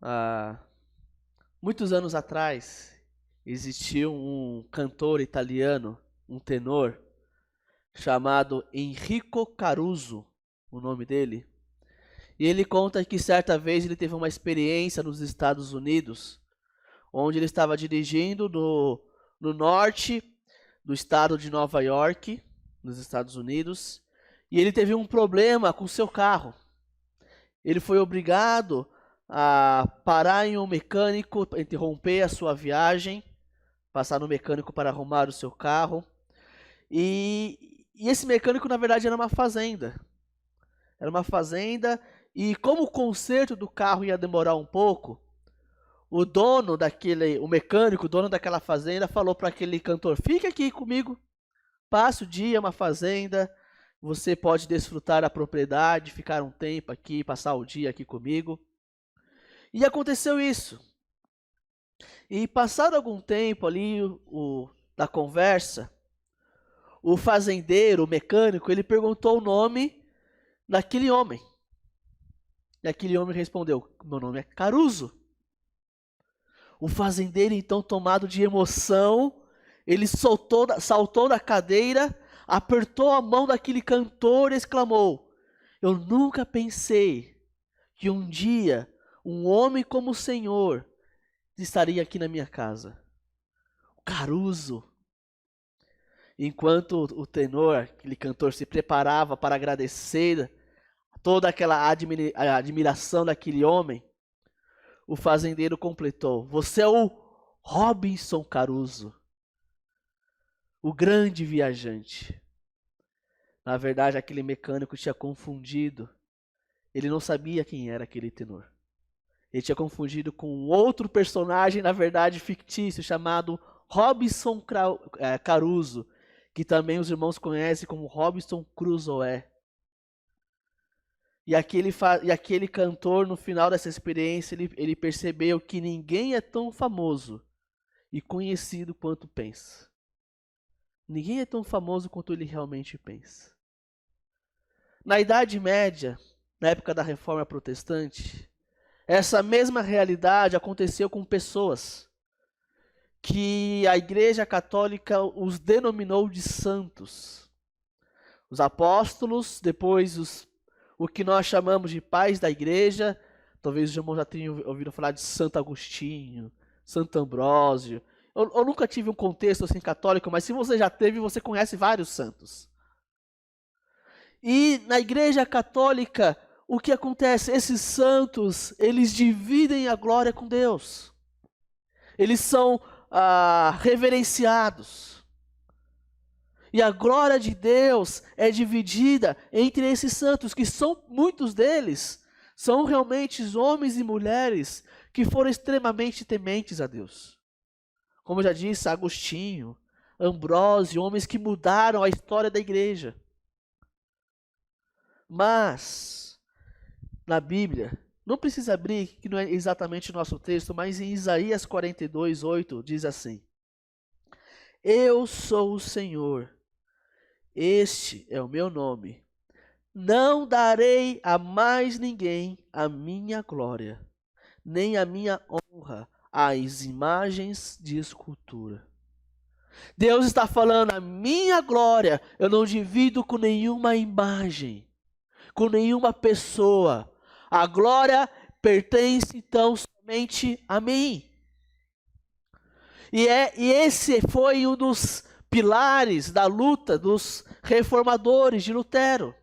Há muitos anos atrás, existiu um cantor italiano, um tenor, chamado Enrico Caruso, o nome dele. E ele conta que certa vez ele teve uma experiência nos Estados Unidos, onde ele estava dirigindo no norte do estado de Nova York, nos Estados Unidos, e ele teve um problema com seu carro. Ele foi obrigado a parar em um mecânico, interromper a sua viagem, passar no mecânico para arrumar o seu carro. E esse mecânico, na verdade, era uma fazenda. Era uma fazenda, e como o conserto do carro ia demorar um pouco, o mecânico, o dono daquela fazenda, falou para aquele cantor: fique aqui comigo, passe o dia, é uma fazenda, você pode desfrutar a propriedade, ficar um tempo aqui, passar o dia aqui comigo. E aconteceu isso. E passado algum tempo ali da conversa, o fazendeiro, o mecânico, ele perguntou o nome daquele homem. E aquele homem respondeu: meu nome é Caruso. O fazendeiro, então, tomado de emoção, ele saltou da cadeira, apertou a mão daquele cantor e exclamou: eu nunca pensei que um dia um homem como o Senhor estaria aqui na minha casa. Caruso. Enquanto o tenor, aquele cantor, se preparava para agradecer toda aquela admiração daquele homem, o fazendeiro completou: você é o Robinson Caruso, o grande viajante. Na verdade, aquele mecânico tinha confundido. Ele não sabia quem era aquele tenor. Ele tinha confundido com um outro personagem, na verdade fictício, chamado Robinson Caruso, que também os irmãos conhecem como Robinson Crusoe. E aquele cantor, no final dessa experiência, ele percebeu que ninguém é tão famoso e conhecido quanto pensa. Ninguém é tão famoso quanto ele realmente pensa. Na Idade Média, na época da Reforma Protestante, essa mesma realidade aconteceu com pessoas que a Igreja Católica os denominou de santos. Os apóstolos, depois o que nós chamamos de pais da Igreja. Talvez os irmãos já tenham ouvido falar de Santo Agostinho, Santo Ambrósio. Eu nunca tive um contexto assim católico, mas se você já teve, você conhece vários santos. E na Igreja Católica, o que acontece? Esses santos, eles dividem a glória com Deus. Eles são reverenciados. E a glória de Deus é dividida entre esses santos, que são, muitos deles, são realmente homens e mulheres que foram extremamente tementes a Deus. Como eu já disse, Agostinho, Ambrósio, homens que mudaram a história da igreja. Mas, na Bíblia, não precisa abrir, que não é exatamente o nosso texto, mas em Isaías 42:8 diz assim: eu sou o Senhor, este é o meu nome. Não darei a mais ninguém a minha glória, nem a minha honra às imagens de escultura. Deus está falando: a minha glória eu não divido com nenhuma imagem, com nenhuma pessoa. A glória pertence então somente a mim. E esse foi um dos pilares da luta dos reformadores de Lutero.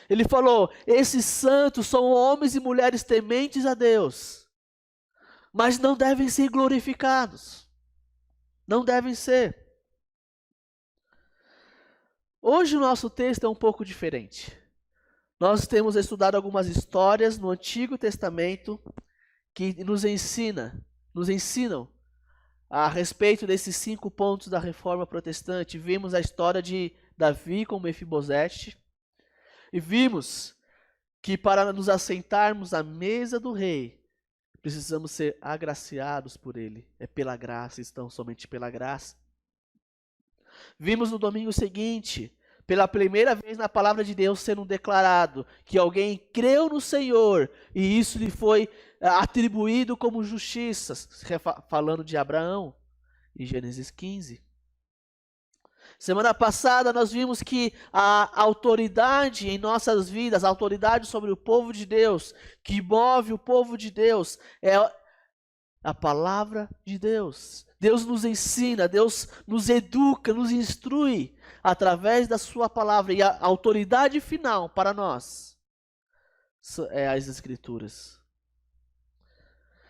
Ele falou: esses santos são homens e mulheres tementes a Deus, mas não devem ser glorificados. Não devem ser. Hoje o nosso texto é um pouco diferente. Nós temos estudado algumas histórias no Antigo Testamento que nos ensinam a respeito desses 5 pontos da Reforma Protestante. Vimos a história de Davi com Mefibosete e vimos que para nos assentarmos à mesa do rei, precisamos ser agraciados por ele. É pela graça, estão somente pela graça. Vimos no domingo seguinte Pela primeira vez na palavra de Deus sendo declarado que alguém creu no Senhor e isso lhe foi atribuído como justiça, falando de Abraão, em Gênesis 15. Semana passada nós vimos que a autoridade em nossas vidas, a autoridade sobre o povo de Deus, que move o povo de Deus, é a palavra de Deus. Deus nos ensina, Deus nos educa, nos instrui através da sua palavra. E a autoridade final para nós é as Escrituras.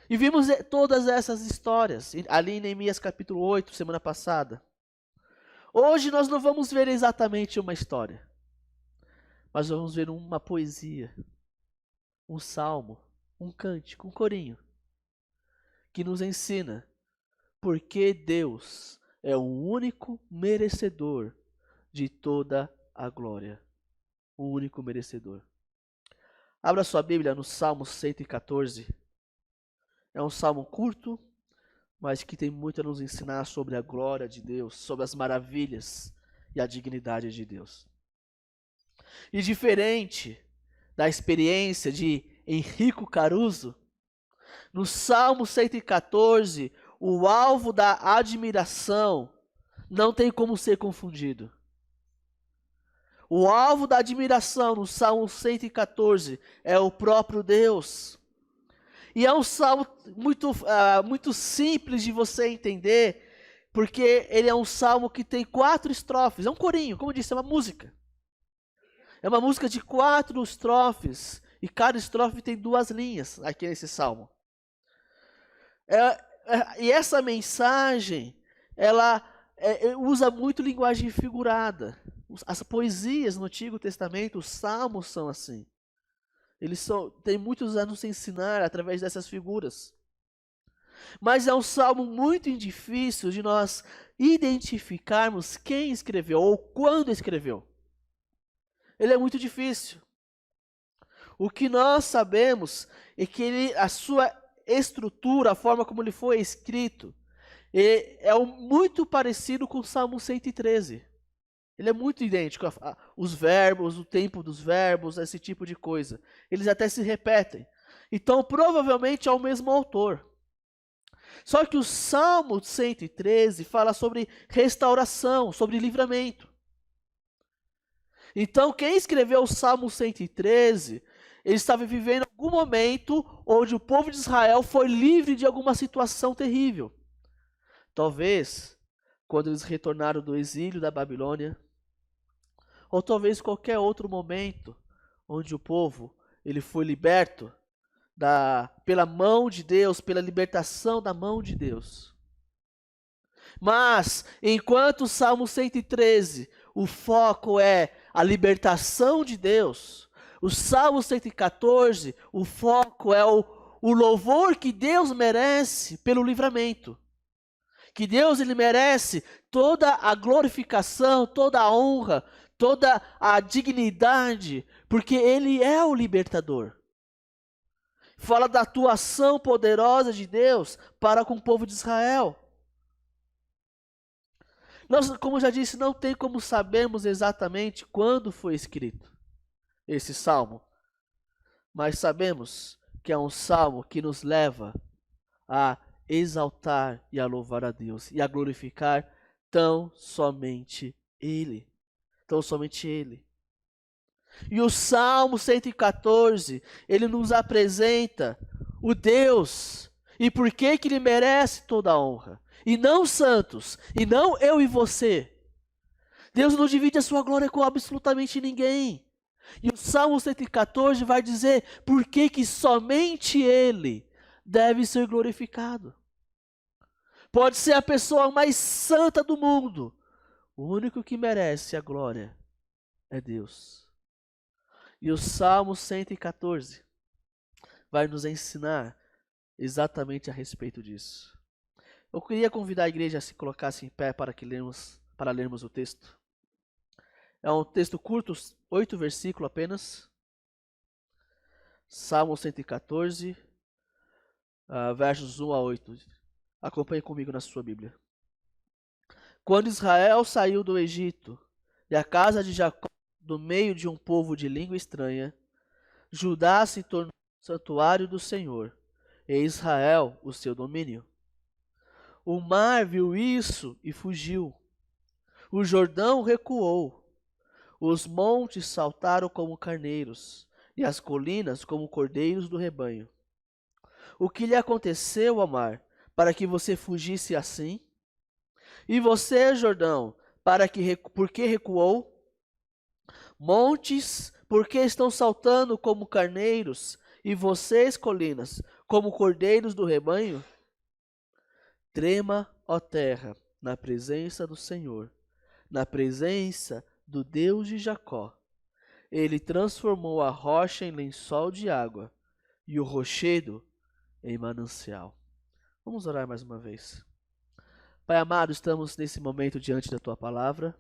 E vimos todas essas histórias ali em Neemias capítulo 8, semana passada. Hoje nós não vamos ver exatamente uma história, mas vamos ver uma poesia, um salmo, um cântico, um corinho, que nos ensina porque Deus é o único merecedor de toda a glória. O único merecedor. Abra sua Bíblia no Salmo 114. É um salmo curto, mas que tem muito a nos ensinar sobre a glória de Deus, sobre as maravilhas e a dignidade de Deus. E diferente da experiência de Henrico Caruso, no Salmo 114, o alvo da admiração não tem como ser confundido. O alvo da admiração no Salmo 114 é o próprio Deus. E é um salmo muito simples de você entender, porque ele é um salmo que tem 4 estrofes. É um corinho, como eu disse, é uma música. É uma música de 4 estrofes, e cada estrofe tem 2 linhas aqui nesse salmo. E essa mensagem, ela usa muito linguagem figurada. As poesias no Antigo Testamento, os salmos são assim. Eles têm muitos a nos ensinar através dessas figuras. Mas é um salmo muito difícil de nós identificarmos quem escreveu ou quando escreveu. Ele é muito difícil. O que nós sabemos é que a sua estrutura, a forma como ele foi escrito, é muito parecido com o Salmo 113. Ele é muito idêntico, os verbos, o tempo dos verbos, esse tipo de coisa. Eles até se repetem. Então, provavelmente é o mesmo autor. Só que o Salmo 113 fala sobre restauração, sobre livramento. Então, quem escreveu o Salmo 113, ele estava vivendo algum momento onde o povo de Israel foi livre de alguma situação terrível. Talvez quando eles retornaram do exílio da Babilônia, ou talvez qualquer outro momento onde o povo ele foi liberto pela mão de Deus, pela libertação da mão de Deus. Mas, enquanto o Salmo 113, o foco é a libertação de Deus, o Salmo 114, o foco é o louvor que Deus merece pelo livramento. Que Deus ele merece toda a glorificação, toda a honra, toda a dignidade, porque Ele é o libertador. Fala da atuação poderosa de Deus para com o povo de Israel. Nós, como já disse, não tem como sabermos exatamente quando foi escrito esse salmo, mas sabemos que é um salmo que nos leva a exaltar e a louvar a Deus e a glorificar tão somente Ele. Tão somente Ele. E o Salmo 114, ele nos apresenta o Deus e por que Ele merece toda a honra. E não os santos, e não eu e você. Deus não divide a sua glória com absolutamente ninguém. E o Salmo 114 vai dizer por que somente Ele deve ser glorificado. Pode ser a pessoa mais santa do mundo. O único que merece a glória é Deus. E o Salmo 114 vai nos ensinar exatamente a respeito disso. Eu queria convidar a igreja a se colocasse em pé para lermos o texto. É um texto curto, 8 versículos apenas. Salmo 114, versos 1 a 8. Acompanhe comigo na sua Bíblia. Quando Israel saiu do Egito, e a casa de Jacó do meio de um povo de língua estranha. Judá se tornou o santuário do Senhor, e Israel o seu domínio. O mar viu isso e fugiu. O Jordão recuou. Os montes saltaram como carneiros, e as colinas como cordeiros do rebanho. O que lhe aconteceu, ó mar, para que você fugisse assim? E você, Jordão, por que recuou? Montes, por que estão saltando como carneiros? E vocês, colinas, como cordeiros do rebanho? Trema, ó terra, na presença do Senhor, na presença do Deus de Jacó. Ele transformou a rocha em lençol de água e o rochedo em manancial. Vamos orar mais uma vez. Pai amado, estamos nesse momento diante da Tua palavra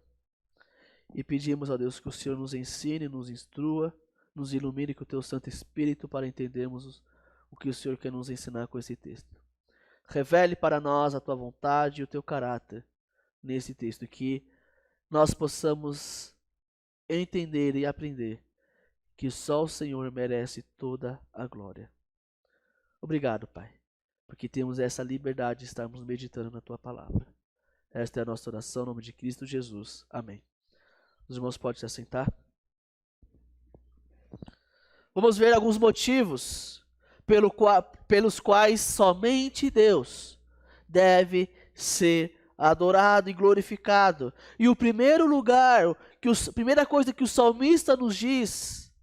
e pedimos a Deus que o Senhor nos ensine, nos instrua, nos ilumine com o Teu Santo Espírito para entendermos o que o Senhor quer nos ensinar com esse texto. Revele para nós a Tua vontade e o Teu caráter nesse texto, que nós possamos entender e aprender que só o Senhor merece toda a glória. Obrigado, Pai, porque temos essa liberdade de estarmos meditando na Tua palavra. Esta é a nossa oração, em nome de Cristo Jesus. Amém. Os irmãos podem se assentar. Vamos ver alguns motivos pelos quais somente Deus deve ser adorado e glorificado. E o primeiro lugar, a primeira coisa que o salmista nos diz,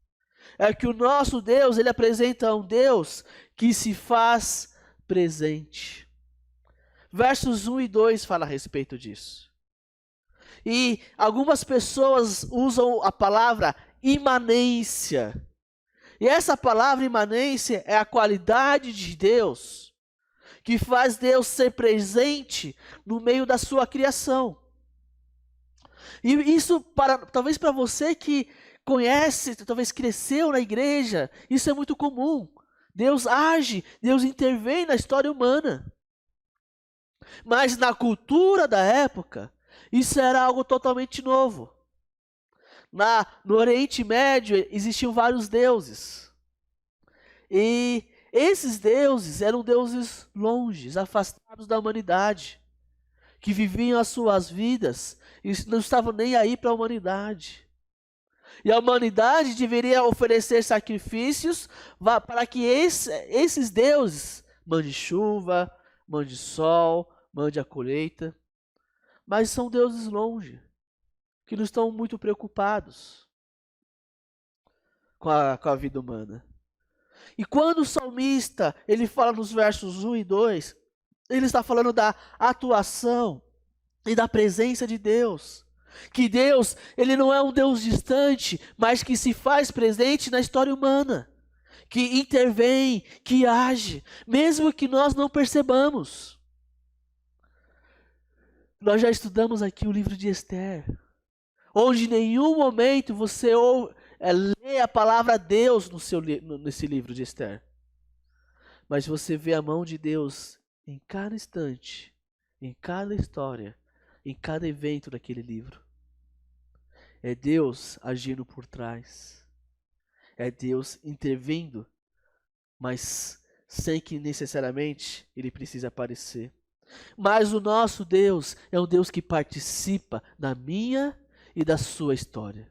é que o nosso Deus, ele apresenta um Deus que se faz presente. Versos 1 e 2 fala a respeito disso. E algumas pessoas usam a palavra imanência. E essa palavra imanência é a qualidade de Deus, que faz Deus ser presente no meio da sua criação. E isso, talvez para você que conhece, talvez cresceu na igreja, isso é muito comum. Deus age, Deus intervém na história humana. Mas na cultura da época, isso era algo totalmente novo. No Oriente Médio existiam vários deuses. E esses deuses eram deuses longes, afastados da humanidade, que viviam as suas vidas e não estavam nem aí para a humanidade. E a humanidade deveria oferecer sacrifícios para que esses deuses mande chuva, mande sol, mande a colheita. Mas são deuses longe, que não estão muito preocupados com a vida humana. E quando o salmista, ele fala nos versos 1 e 2, ele está falando da atuação e da presença de Deus. Que Deus, ele não é um Deus distante, mas que se faz presente na história humana. Que intervém, que age, mesmo que nós não percebamos. Nós já estudamos aqui o livro de Esther, onde em nenhum momento você lê a palavra Deus nesse livro de Esther. Mas você vê a mão de Deus em cada instante, em cada história, em cada evento daquele livro. É Deus agindo por trás. É Deus intervindo, mas sem que necessariamente ele precise aparecer. Mas o nosso Deus é um Deus que participa da minha e da sua história.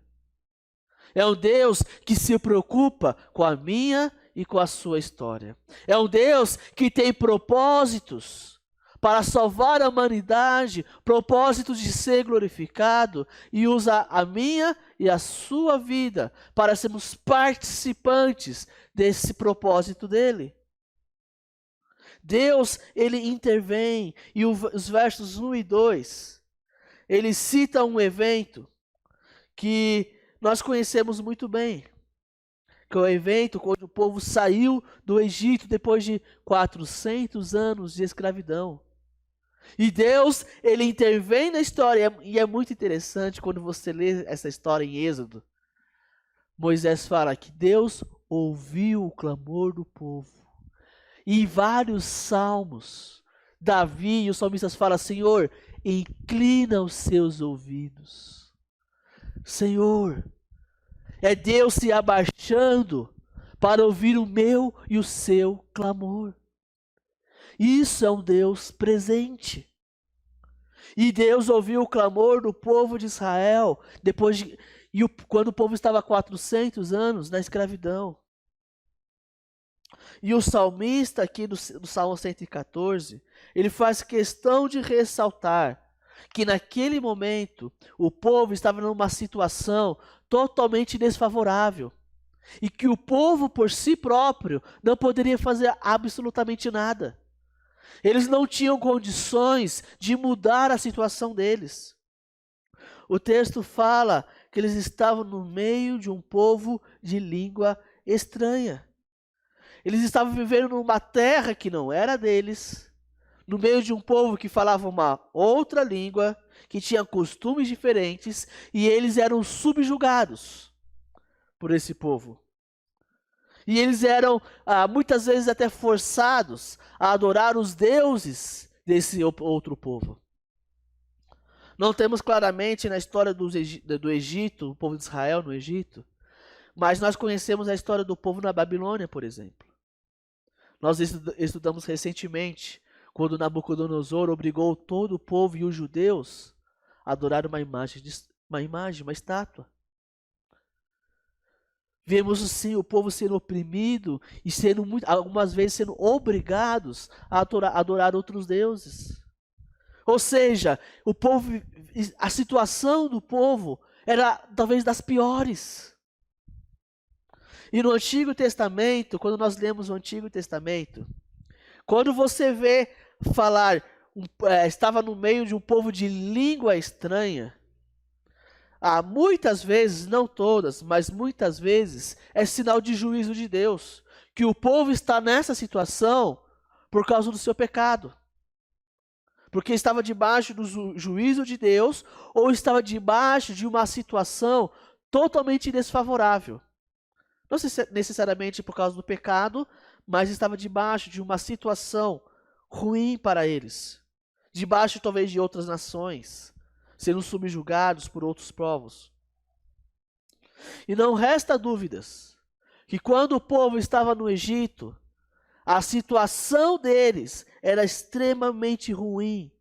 É um Deus que se preocupa com a minha e com a sua história. É um Deus que tem propósitos para salvar a humanidade, propósitos de ser glorificado, e usa a minha e a sua vida para sermos participantes desse propósito dele. Deus, ele intervém, e os versos 1 e 2, ele cita um evento que nós conhecemos muito bem, que é o evento quando o povo saiu do Egito depois de 400 anos de escravidão. E Deus, ele intervém na história, e é muito interessante quando você lê essa história em Êxodo. Moisés fala que Deus ouviu o clamor do povo. E em vários salmos, Davi e os salmistas falam: Senhor, inclina os seus ouvidos. Senhor. É Deus se abaixando para ouvir o meu e o seu clamor. Isso é um Deus presente. E Deus ouviu o clamor do povo de Israel quando o povo estava há 400 anos na escravidão. E o salmista aqui do Salmo 114, ele faz questão de ressaltar que naquele momento o povo estava numa situação totalmente desfavorável e que o povo por si próprio não poderia fazer absolutamente nada. Eles não tinham condições de mudar a situação deles. O texto fala que eles estavam no meio de um povo de língua estranha. Eles estavam vivendo numa terra que não era deles, no meio de um povo que falava uma outra língua, que tinha costumes diferentes, e eles eram subjugados por esse povo. E eles eram muitas vezes até forçados a adorar os deuses desse outro povo. Não temos claramente na história do Egito, o povo de Israel no Egito, mas nós conhecemos a história do povo na Babilônia, por exemplo. Nós estudamos recentemente quando Nabucodonosor obrigou todo o povo e os judeus a adorar uma estátua. Vemos sim o povo sendo oprimido e algumas vezes sendo obrigados a adorar outros deuses. Ou seja, a situação do povo era talvez das piores. E no Antigo Testamento, quando nós lemos o Antigo Testamento, quando você vê falar, estava no meio de um povo de língua estranha, muitas vezes, não todas, mas muitas vezes, é sinal de juízo de Deus, que o povo está nessa situação por causa do seu pecado. Porque estava debaixo do juízo de Deus, ou estava debaixo de uma situação totalmente desfavorável. Não necessariamente por causa do pecado, mas estava debaixo de uma situação ruim para eles. Debaixo talvez de outras nações, sendo subjugados por outros povos. E não resta dúvidas que quando o povo estava no Egito, a situação deles era extremamente ruim.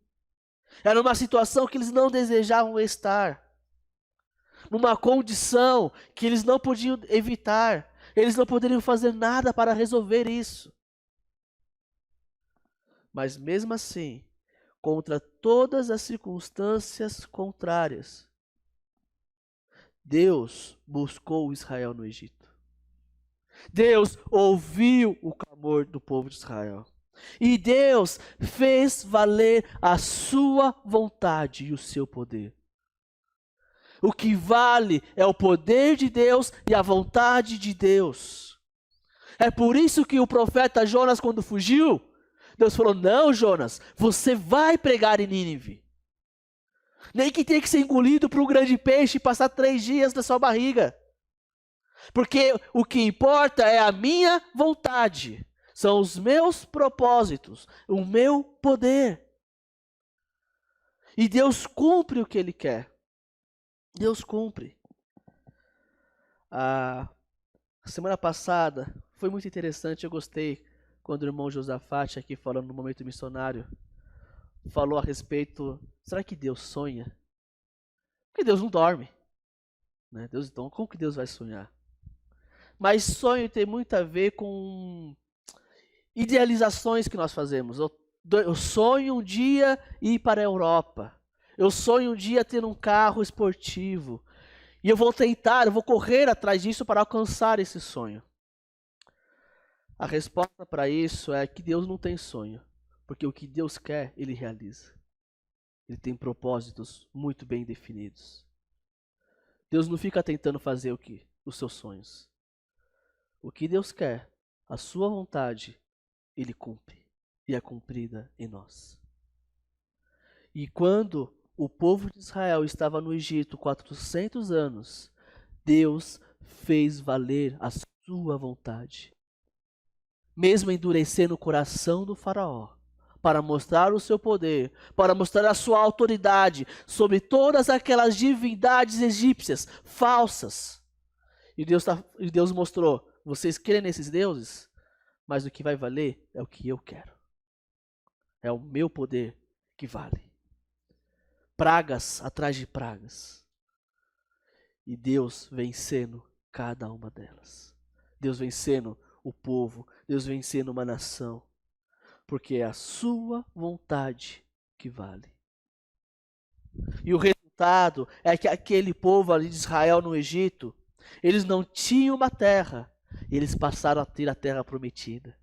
Era uma situação que eles não desejavam estar. Numa condição que eles não podiam evitar. Eles não poderiam fazer nada para resolver isso. Mas mesmo assim, contra todas as circunstâncias contrárias, Deus buscou Israel no Egito. Deus ouviu o clamor do povo de Israel. E Deus fez valer a sua vontade e o seu poder. O que vale é o poder de Deus e a vontade de Deus. É por isso que o profeta Jonas, quando fugiu, Deus falou: não, Jonas, você vai pregar em Nínive. Nem que tenha que ser engolido por um grande peixe e passar 3 dias na sua barriga. Porque o que importa é a minha vontade. São os meus propósitos, o meu poder. E Deus cumpre o que Ele quer. Deus cumpre. A semana passada foi muito interessante, eu gostei quando o irmão Josafate, aqui falando no momento missionário, falou a respeito, será que Deus sonha? Porque Deus não dorme. Né? Então, como que Deus vai sonhar? Mas sonho tem muito a ver com idealizações que nós fazemos. Eu sonho um dia ir para a Europa. Eu sonho um dia ter um carro esportivo. E eu vou correr atrás disso para alcançar esse sonho. A resposta para isso é que Deus não tem sonho. Porque o que Deus quer, Ele realiza. Ele tem propósitos muito bem definidos. Deus não fica tentando fazer os seus sonhos. O que Deus quer, a sua vontade, Ele cumpre. E é cumprida em nós. E quando o povo de Israel estava no Egito 400 anos, Deus fez valer a sua vontade. Mesmo endurecendo o coração do faraó, para mostrar o seu poder, para mostrar a sua autoridade sobre todas aquelas divindades egípcias falsas. E Deus mostrou: vocês creem nesses deuses? Mas o que vai valer é o que eu quero. É o meu poder que vale. Pragas atrás de pragas. E Deus vencendo cada uma delas. Deus vencendo o povo. Deus vencendo uma nação. Porque é a sua vontade que vale. E o resultado é que aquele povo ali de Israel no Egito, eles não tinham uma terra. Eles passaram a ter a terra prometida.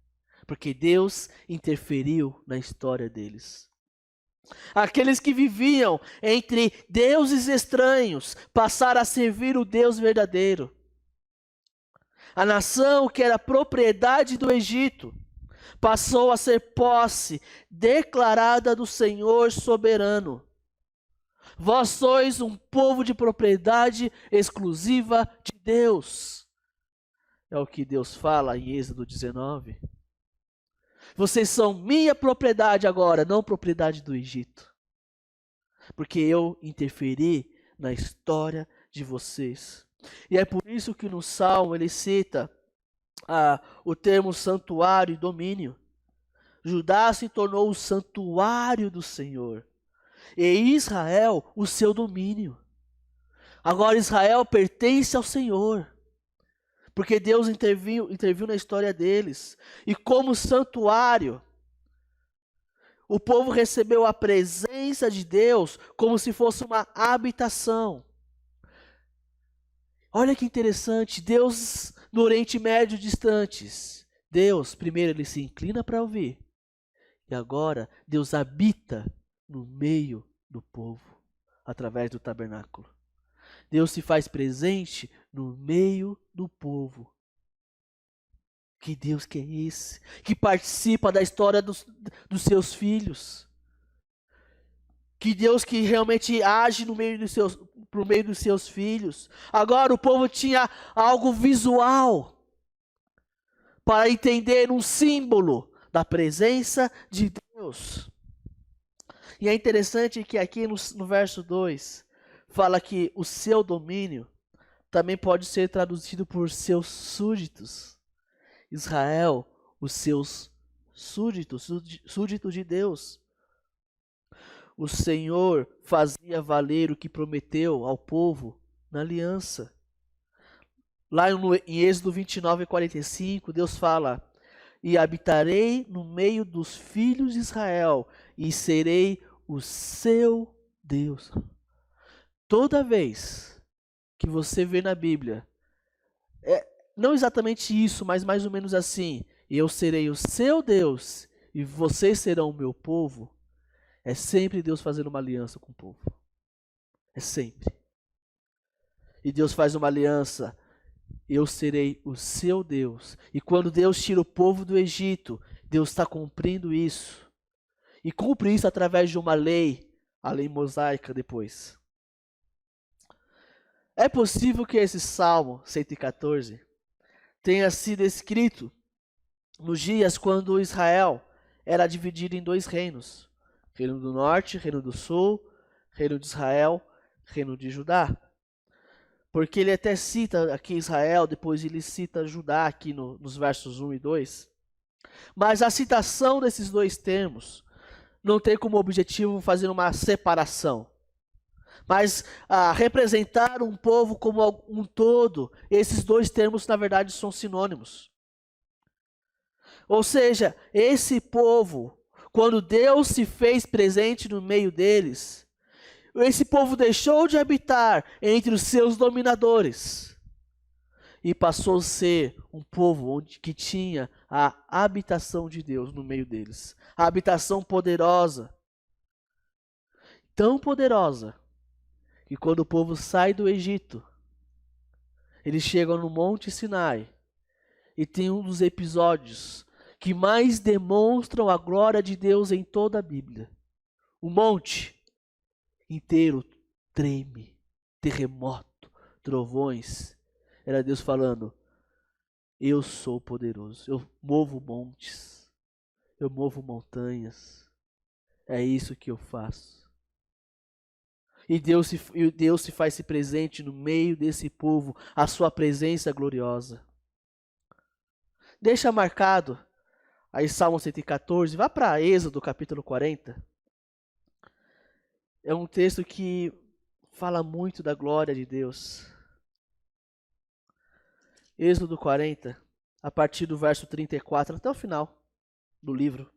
Porque Deus interferiu na história deles. Aqueles que viviam entre deuses estranhos passaram a servir o Deus verdadeiro. A nação que era propriedade do Egito passou a ser posse declarada do Senhor soberano. Vós sois um povo de propriedade exclusiva de Deus. É o que Deus fala em Êxodo 19. Vocês são minha propriedade agora, não propriedade do Egito. Porque eu interferi na história de vocês. E é por isso que no Salmo ele cita o termo santuário e domínio. Judá se tornou o santuário do Senhor. E Israel o seu domínio. Agora Israel pertence ao Senhor. Porque Deus interviu na história deles. E como santuário, o povo recebeu a presença de Deus como se fosse uma habitação. Olha que interessante, Deus no Oriente Médio distantes. Deus, primeiro, ele se inclina para ouvir. E agora, Deus habita no meio do povo, através do tabernáculo. Deus se faz presente no meio do povo. Que Deus que é esse? Que participa da história dos seus filhos. Que Deus que realmente age por meio dos seus filhos. Agora o povo tinha algo visual para entender um símbolo da presença de Deus. E é interessante que aqui no verso 2 fala que o seu domínio também pode ser traduzido por seus súditos. Israel, os seus súditos, súditos de Deus. O Senhor fazia valer o que prometeu ao povo na aliança. Lá em Êxodo 29:45, Deus fala: e habitarei no meio dos filhos de Israel, e serei o seu Deus. Toda vez que você vê na Bíblia, não exatamente isso, mas mais ou menos assim: eu serei o seu Deus, e vocês serão o meu povo. É sempre Deus fazendo uma aliança com o povo. É sempre. E Deus faz uma aliança. Eu serei o seu Deus. E quando Deus tira o povo do Egito, Deus está cumprindo isso. E cumpre isso através de uma lei, a lei mosaica depois. É possível que esse Salmo 114 tenha sido escrito nos dias quando Israel era dividido em dois reinos. Reino do Norte, Reino do Sul, Reino de Israel, Reino de Judá. Porque ele até cita aqui Israel, depois ele cita Judá aqui nos versos 1 e 2. Mas a citação desses dois termos não tem como objetivo fazer uma separação. Mas representar um povo como um todo, esses dois termos na verdade são sinônimos. Ou seja, esse povo, quando Deus se fez presente no meio deles, esse povo deixou de habitar entre os seus dominadores e passou a ser um povo que tinha a habitação de Deus no meio deles. A habitação poderosa. Tão poderosa que quando o povo sai do Egito, eles chegam no Monte Sinai e tem um dos episódios que mais demonstram a glória de Deus em toda a Bíblia. O monte inteiro treme, terremoto, trovões. Era Deus falando: eu sou poderoso, eu movo montes, eu movo montanhas. É isso que eu faço. E Deus se faz presente no meio desse povo, a sua presença gloriosa. Deixa marcado aí Salmo 114, vá para Êxodo capítulo 40. É um texto que fala muito da glória de Deus. Êxodo 40, a partir do verso 34 até o final do livro.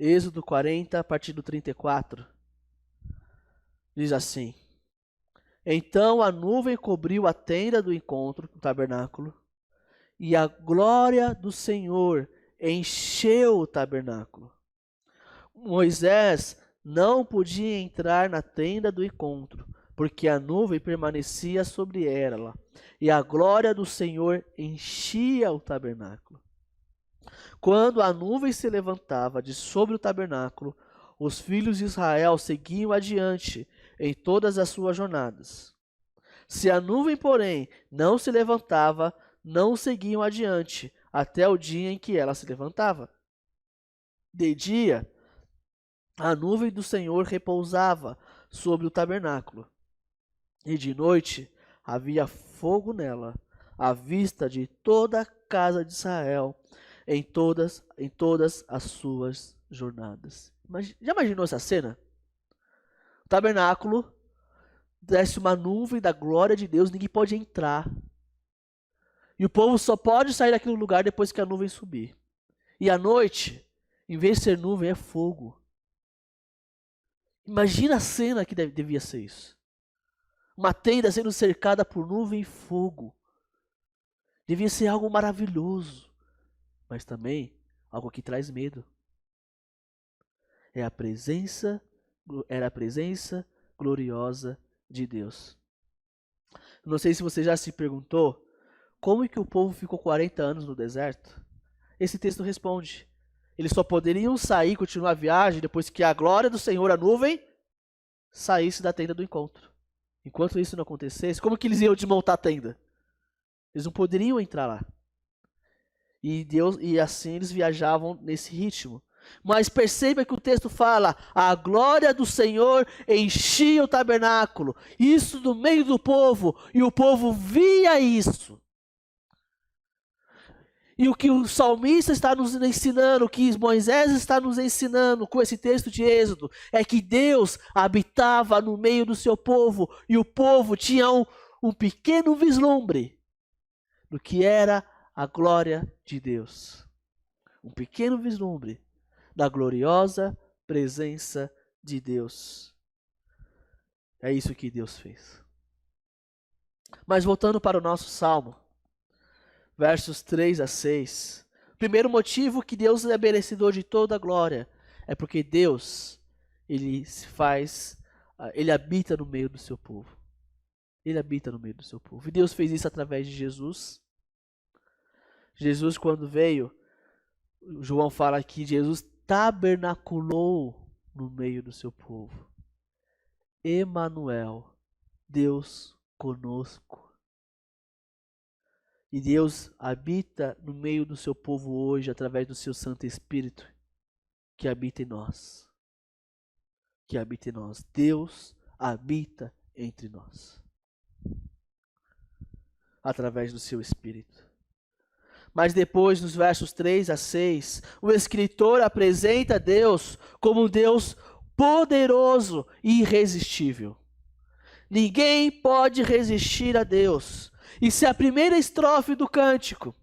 Êxodo 40, a partir do 34. Diz assim: Então a nuvem cobriu a tenda do encontro, o tabernáculo, e a glória do Senhor encheu o tabernáculo. Moisés não podia entrar na tenda do encontro, porque a nuvem permanecia sobre ela, e a glória do Senhor enchia o tabernáculo. Quando a nuvem se levantava de sobre o tabernáculo, os filhos de Israel seguiam adiante em todas as suas jornadas. Se a nuvem, porém, não se levantava, não seguiam adiante, até o dia em que ela se levantava. De dia, a nuvem do Senhor repousava sobre o tabernáculo, e de noite havia fogo nela, à vista de toda a casa de Israel, em todas as suas jornadas. Já imaginou essa cena? O tabernáculo, desce uma nuvem da glória de Deus, ninguém pode entrar. E o povo só pode sair daquele lugar depois que a nuvem subir. E à noite, em vez de ser nuvem, é fogo. Imagina a cena que devia ser isso. Uma tenda sendo cercada por nuvem e fogo. Devia ser algo maravilhoso, mas também algo que traz medo. Era a presença gloriosa de Deus. Não sei se você já se perguntou como é que o povo ficou 40 anos no deserto. Esse texto responde. Eles só poderiam sair e continuar a viagem depois que a glória do Senhor, a nuvem, saísse da tenda do encontro. Enquanto isso não acontecesse, como que eles iam desmontar a tenda? Eles não poderiam entrar lá. E assim eles viajavam nesse ritmo. Mas perceba que o texto fala: a glória do Senhor enchia o tabernáculo. Isso no meio do povo. E o povo via isso. E o que o salmista está nos ensinando, o que Moisés está nos ensinando com esse texto de Êxodo, é que Deus habitava no meio do seu povo. E o povo tinha um pequeno vislumbre do que era a glória de Deus. Um pequeno vislumbre da gloriosa presença de Deus. É isso que Deus fez. Mas voltando para o nosso Salmo, versos 3 a 6. O primeiro motivo que Deus é merecedor de toda a glória é porque Deus, ele habita no meio do seu povo. Ele habita no meio do seu povo. E Deus fez isso através de Jesus. Jesus, quando veio, João fala que Jesus tabernaculou no meio do seu povo. Emanuel, Deus conosco. E Deus habita no meio do seu povo hoje através do seu Santo Espírito, que habita em nós. Que habita em nós. Deus habita entre nós. Através do seu Espírito. Mas depois, nos versos 3 a 6, o escritor apresenta Deus como um Deus poderoso e irresistível. Ninguém pode resistir a Deus. E se a primeira estrofe do cântico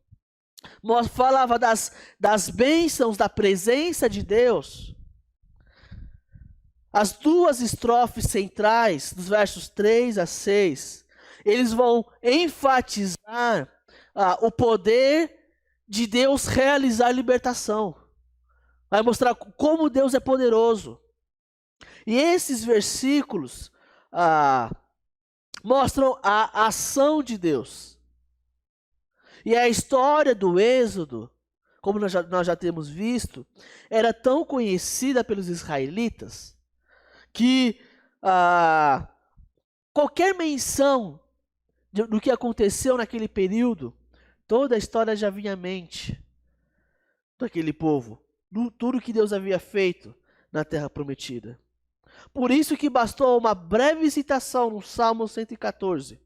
falava das bênçãos da presença de Deus, as duas estrofes centrais, dos versos 3 a 6, eles vão enfatizar o poder de Deus realizar a libertação. Vai mostrar como Deus é poderoso. E esses versículos mostram a ação de Deus. E a história do Êxodo, como nós já temos visto, era tão conhecida pelos israelitas que qualquer menção do que aconteceu naquele período, toda a história já vinha à mente daquele povo. tudo que Deus havia feito na terra prometida. Por isso que bastou uma breve citação no Salmo 114.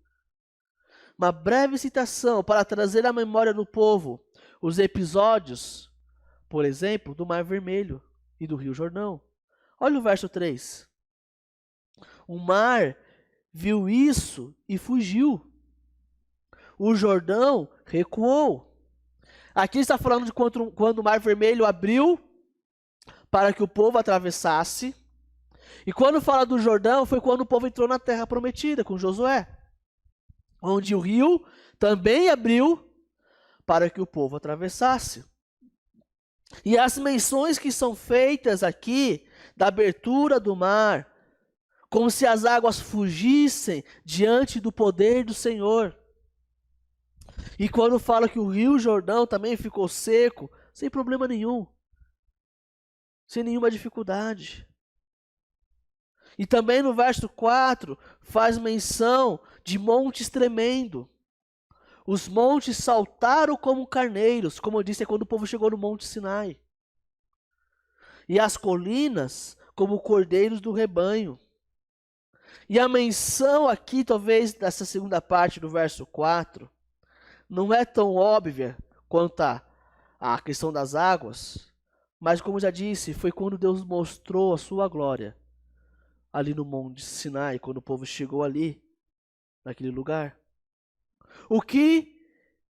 Uma breve citação para trazer à memória do povo os episódios, por exemplo, do Mar Vermelho e do Rio Jordão. Olha o verso 3. O mar viu isso e fugiu. O Jordão recuou. Aqui está falando de quando o Mar Vermelho abriu para que o povo atravessasse. E quando fala do Jordão, foi quando o povo entrou na terra prometida, com Josué. Onde o rio também abriu para que o povo atravessasse. E as menções que são feitas aqui, da abertura do mar, como se as águas fugissem diante do poder do Senhor. E quando fala que o rio Jordão também ficou seco, sem problema nenhum. Sem nenhuma dificuldade. E também no verso 4, faz menção de montes tremendo. Os montes saltaram como carneiros, como eu disse, é quando o povo chegou no Monte Sinai. E as colinas como cordeiros do rebanho. E a menção aqui, talvez, dessa segunda parte do verso 4, não é tão óbvia quanto a questão das águas, mas como já disse, foi quando Deus mostrou a sua glória ali no Monte Sinai, quando o povo chegou ali, naquele lugar. O que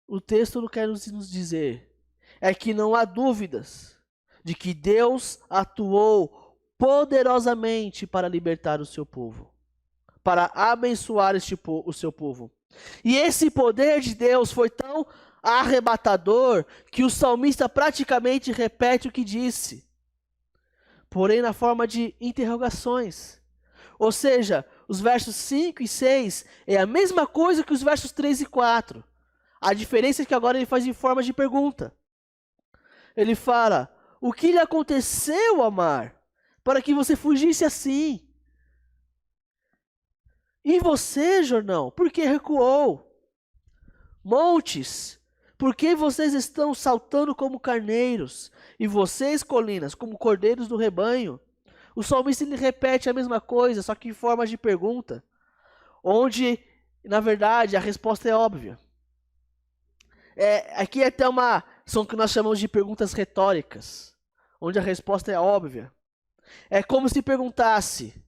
o texto não quer nos dizer é que não há dúvidas de que Deus atuou poderosamente para libertar o seu povo, para abençoar o seu povo. E esse poder de Deus foi tão arrebatador que o salmista praticamente repete o que disse, porém na forma de interrogações. Ou seja, os versos 5 e 6 é a mesma coisa que os versos 3 e 4. A diferença é que agora ele faz em forma de pergunta. Ele fala: o que lhe aconteceu ao mar, para que você fugisse assim? E você, Jordão, por que recuou? Montes, por que vocês estão saltando como carneiros? E vocês, colinas, como cordeiros do rebanho? O salmista ele repete a mesma coisa, só que em forma de pergunta, onde, na verdade, a resposta é óbvia. Aqui até são o que nós chamamos de perguntas retóricas, onde a resposta é óbvia. É como se perguntasse: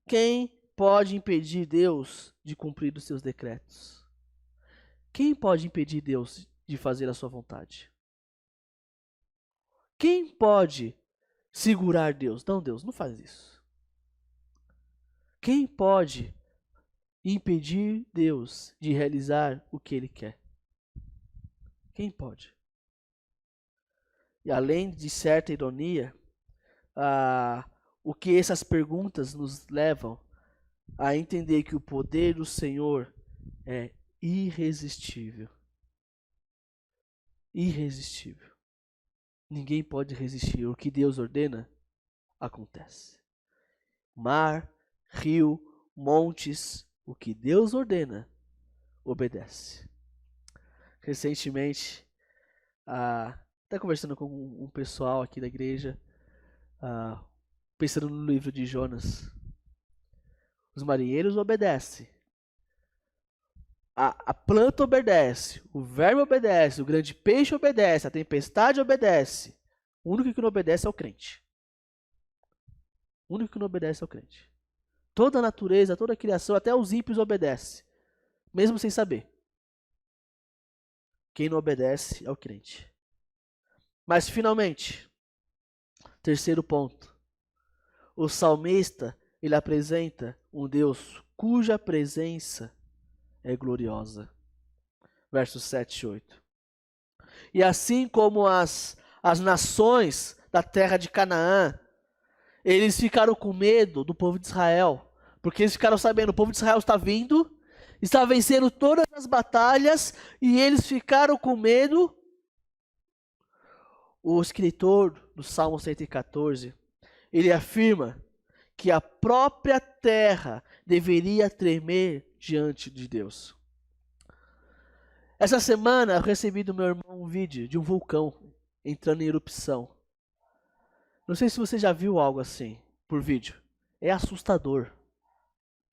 quem pode impedir Deus de cumprir os seus decretos? Quem pode impedir Deus de fazer a sua vontade? Quem pode segurar Deus? Não, Deus, não faz isso. Quem pode impedir Deus de realizar o que Ele quer? Quem pode? E além de certa ironia, o que essas perguntas nos levam a entender que o poder do Senhor é irresistível. Irresistível. Ninguém pode resistir. O que Deus ordena, acontece. Mar, rio, montes, o que Deus ordena, obedece. Recentemente, até conversando com um pessoal aqui da igreja, pensando no livro de Jonas. Os marinheiros obedecem. A planta obedece, o verme obedece, o grande peixe obedece, a tempestade obedece. O único que não obedece é o crente. O único que não obedece é o crente. Toda a natureza, toda a criação, até os ímpios obedecem, mesmo sem saber. Quem não obedece é o crente. Mas finalmente, terceiro ponto. O salmista, ele apresenta um Deus cuja presença é gloriosa. Versos 7 e 8. E assim como as nações da terra de Canaã, eles ficaram com medo do povo de Israel, porque eles ficaram sabendo, o povo de Israel está vindo, está vencendo todas as batalhas, e eles ficaram com medo. O escritor do Salmo 114, ele afirma que a própria terra deveria tremer diante de Deus. Essa semana eu recebi do meu irmão um vídeo de um vulcão entrando em erupção. Não sei se você já viu algo assim por vídeo. É assustador.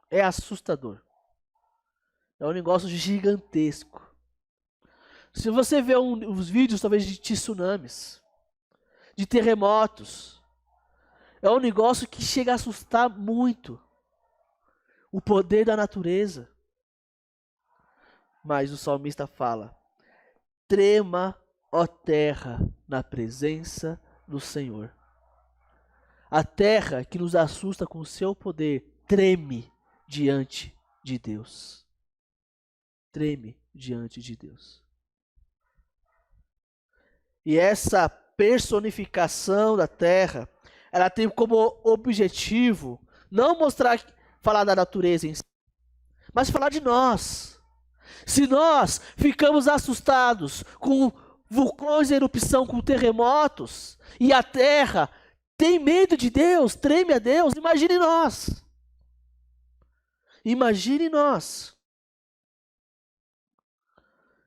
É assustador. É um negócio gigantesco. Se você vê os vídeos talvez de tsunamis, de terremotos, é um negócio que chega a assustar muito. O poder da natureza. Mas o salmista fala: trema, ó terra, na presença do Senhor. A terra que nos assusta com o seu poder treme diante de Deus. Treme diante de Deus. E essa personificação da terra, ela tem como objetivo não falar da natureza em si, mas falar de nós. Se nós ficamos assustados com vulcões em erupção, com terremotos, e a terra tem medo de Deus, treme a Deus, imagine nós. Imagine nós.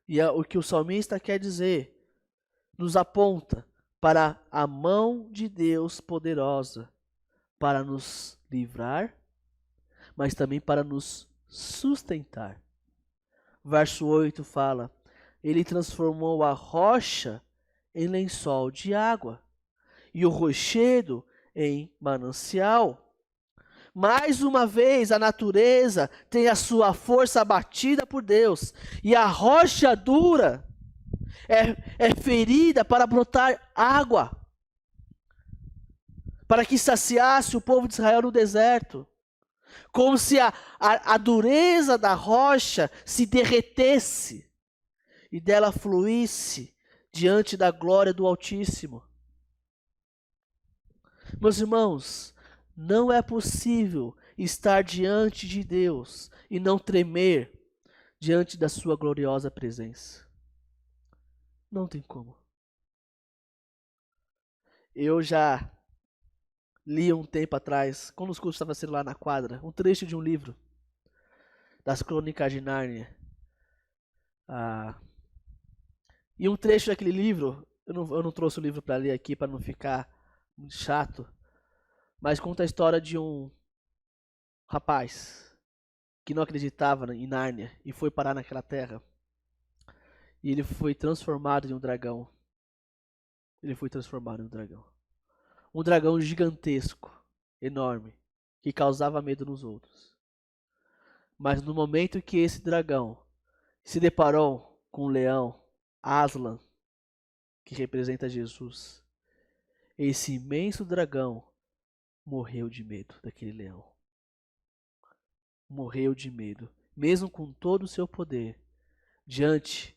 E o que o salmista quer dizer, nos aponta para a mão de Deus poderosa, para nos livrar, mas também para nos sustentar. Verso 8 fala: ele transformou a rocha em lençol de água e o rochedo em manancial. Mais uma vez, a natureza tem a sua força abatida por Deus, e a rocha dura é ferida para brotar água, para que saciasse o povo de Israel no deserto. Como se a dureza da rocha se derretesse e dela fluísse diante da glória do Altíssimo. Meus irmãos, não é possível estar diante de Deus e não tremer diante da sua gloriosa presença. Não tem como. Eu já li um tempo atrás, quando os cultos estavam sendo lá na quadra, um trecho de um livro das Crônicas de Nárnia. E um trecho daquele livro, eu não trouxe o livro para ler aqui para não ficar muito chato, mas conta a história de um rapaz que não acreditava em Nárnia e foi parar naquela terra. E ele foi transformado em um dragão. Ele foi transformado em um dragão. Um dragão gigantesco, enorme, que causava medo nos outros. Mas no momento que esse dragão se deparou com o leão, Aslan, que representa Jesus, esse imenso dragão morreu de medo daquele leão. Morreu de medo, mesmo com todo o seu poder, diante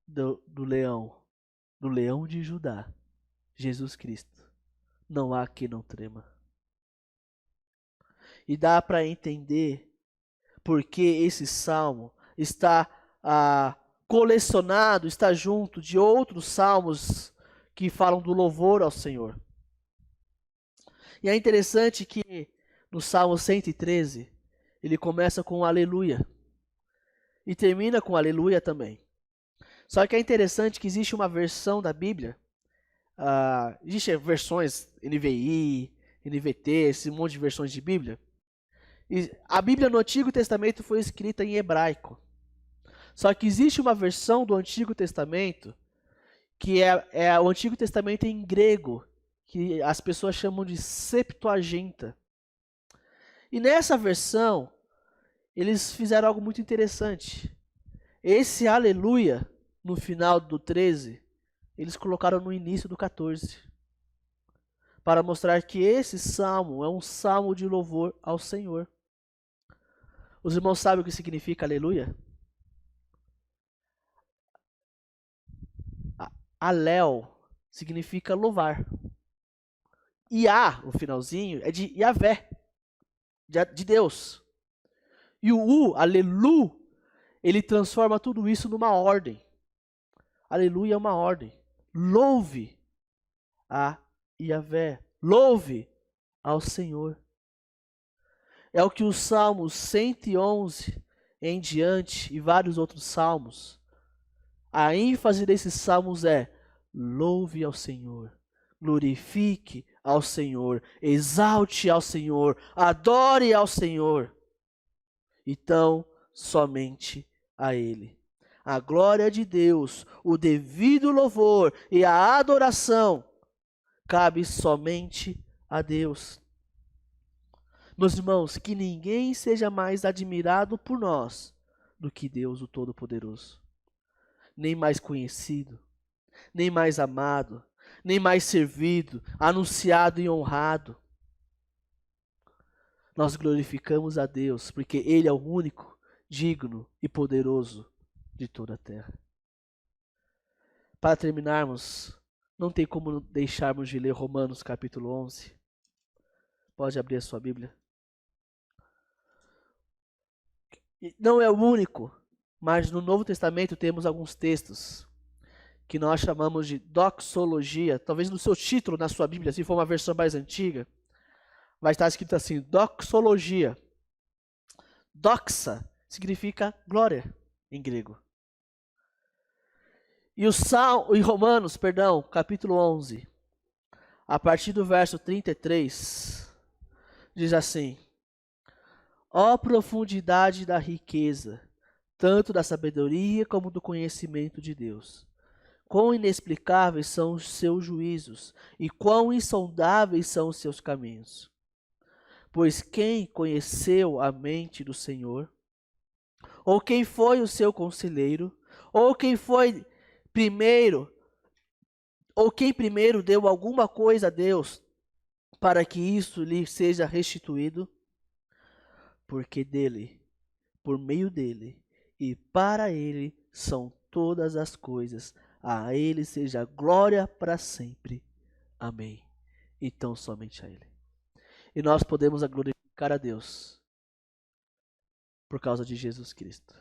do leão de Judá, Jesus Cristo. Não há quem não trema. E dá para entender porque esse salmo está colecionado, está junto de outros salmos que falam do louvor ao Senhor. E é interessante que no Salmo 113, ele começa com aleluia e termina com aleluia também. Só que é interessante que existe uma versão da Bíblia, existem versões NVI, NVT, esse monte de versões de Bíblia. E a Bíblia no Antigo Testamento foi escrita em hebraico. Só que existe uma versão do Antigo Testamento que é o Antigo Testamento em grego, que as pessoas chamam de Septuaginta. E nessa versão, eles fizeram algo muito interessante. Esse aleluia, no final do 13, eles colocaram no início do 14. Para mostrar que esse salmo é um salmo de louvor ao Senhor. Os irmãos sabem o que significa aleluia? Alel significa louvar. Iá, no finalzinho, é de Yahvé, de Deus. E o alelu, ele transforma tudo isso numa ordem. Aleluia é uma ordem. Louve a Yahvé. Louve ao Senhor. É o que os Salmos 111 em diante e vários outros salmos, a ênfase desses salmos é: louve ao Senhor, glorifique ao Senhor, exalte ao Senhor, adore ao Senhor. Então, somente a Ele. A glória de Deus, o devido louvor e a adoração cabe somente a Deus. Meus irmãos, que ninguém seja mais admirado por nós do que Deus, o Todo-Poderoso. Nem mais conhecido, nem mais amado, nem mais servido, anunciado e honrado. Nós glorificamos a Deus, porque Ele é o único, digno e poderoso de toda a terra. Para terminarmos, não tem como deixarmos de ler Romanos capítulo 11. Pode abrir a sua Bíblia. Não é o único, mas no Novo Testamento temos alguns textos que nós chamamos de doxologia. Talvez no seu título, na sua Bíblia, se for uma versão mais antiga, vai estar escrito assim, doxologia. Doxa significa glória em grego. E Romanos, capítulo 11, a partir do verso 33, diz assim: ó profundidade da riqueza, tanto da sabedoria como do conhecimento de Deus. Quão inexplicáveis são os seus juízos, e quão insondáveis são os seus caminhos. Pois quem conheceu a mente do Senhor? Ou quem foi o seu conselheiro? Ou quem primeiro deu alguma coisa a Deus, para que isso lhe seja restituído? Porque dele, por meio dele e para ele são todas as coisas. A ele seja glória para sempre. Amém. Então somente a ele. E nós podemos glorificar a Deus por causa de Jesus Cristo.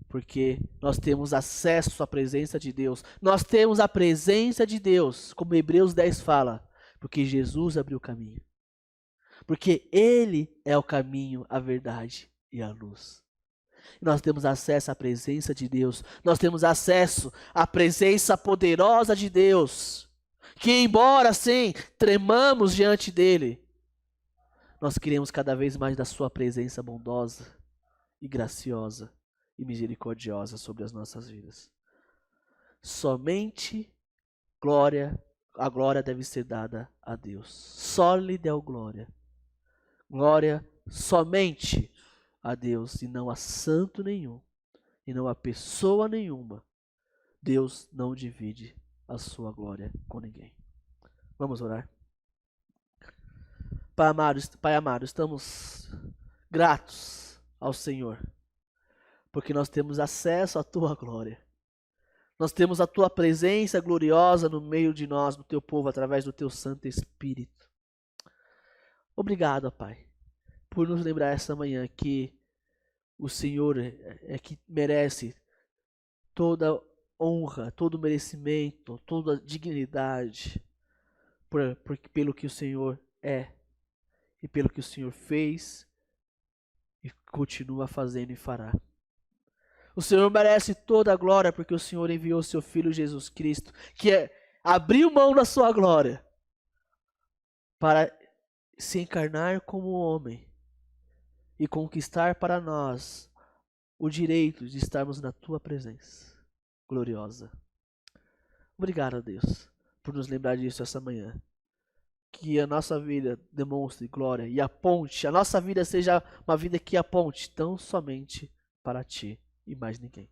Porque nós temos acesso à presença de Deus. Nós temos a presença de Deus, como Hebreus 10 fala, porque Jesus abriu o caminho. Porque Ele é o caminho, a verdade e a luz. Nós temos acesso à presença de Deus. Nós temos acesso à presença poderosa de Deus. Que embora, sim, tremamos diante dEle, nós queremos cada vez mais da sua presença bondosa e graciosa e misericordiosa sobre as nossas vidas. Somente a glória deve ser dada a Deus. Só lhe deu glória. Glória somente a Deus e não a santo nenhum, e não a pessoa nenhuma. Deus não divide a sua glória com ninguém. Vamos orar. Pai amado, estamos gratos ao Senhor, porque nós temos acesso à tua glória. Nós temos a tua presença gloriosa no meio de nós, no teu povo, através do teu Santo Espírito. Obrigado, Pai, por nos lembrar essa manhã que o Senhor é que merece toda honra, todo merecimento, toda dignidade, pelo que o Senhor é e pelo que o Senhor fez e continua fazendo e fará. O Senhor merece toda a glória porque o Senhor enviou seu Filho Jesus Cristo, que abriu mão da sua glória para se encarnar como homem e conquistar para nós o direito de estarmos na tua presença gloriosa. Obrigado, Deus, por nos lembrar disso essa manhã. Que a nossa vida demonstre glória e aponte, a nossa vida seja uma vida que aponte tão somente para ti e mais ninguém.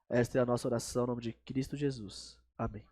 Esta é a nossa oração em nome de Cristo Jesus. Amém.